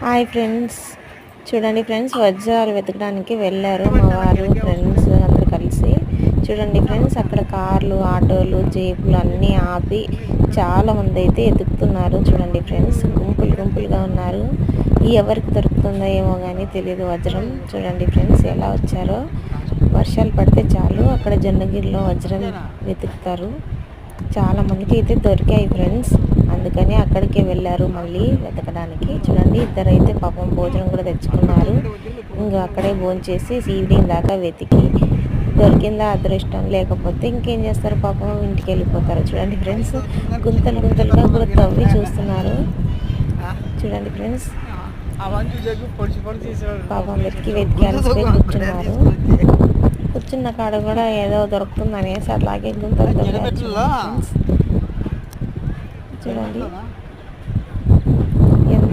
Hi friends, చూడండి friends, వజ్రాలు వెతకడానికి వెళ్ళారు మా వారు ఫ్రెండ్స్ అందరూ కలిసి. చూడండి ఫ్రెండ్స్, అక్కడ కార్లు, ఆటోలు, జీపులు అన్నీ ఆపి చాలా మంది అయితే ఎతుకుతున్నారు. చూడండి ఫ్రెండ్స్, గుంపులు గుంపులుగా ఉన్నారు. ఎవరికి దొరుకుతుందో ఏమో కానీ తెలియదు వజ్రం. చూడండి ఫ్రెండ్స్ ఎలా వచ్చారో. వర్షాలు పడితే చాలు అక్కడ జొన్నగిరిలో వజ్రం వెతుకుతారు. చాలా మందికి అయితే దొరికాయి ఫ్రెండ్స్, అందుకని అక్కడికే వెళ్ళారు మళ్ళీ వెతకడానికి. చూడండి, ఇద్దరైతే పాపం భోజనం కూడా తెచ్చుకున్నారు. ఇంకా అక్కడే భోజనం చేసి ఈవినింగ్ దాకా వెతికి దొరికిందా అదృష్టం, లేకపోతే ఇంకేం చేస్తారు పాపం, ఇంటికి వెళ్ళిపోతారు. చూడండి ఫ్రెండ్స్, గుంతలు గుంతలుగా కూడా తవ్వి చూస్తున్నారు. చూడండి ఫ్రెండ్స్, పాపం వెతికి వెతికి అలసిపోయి కూర్చున్నారు. కూర్చున్న కాడ కూడా ఏదో దొరుకుతుంది అనేసి అలాగే గుంతలు తవ్వారు. చూడండి.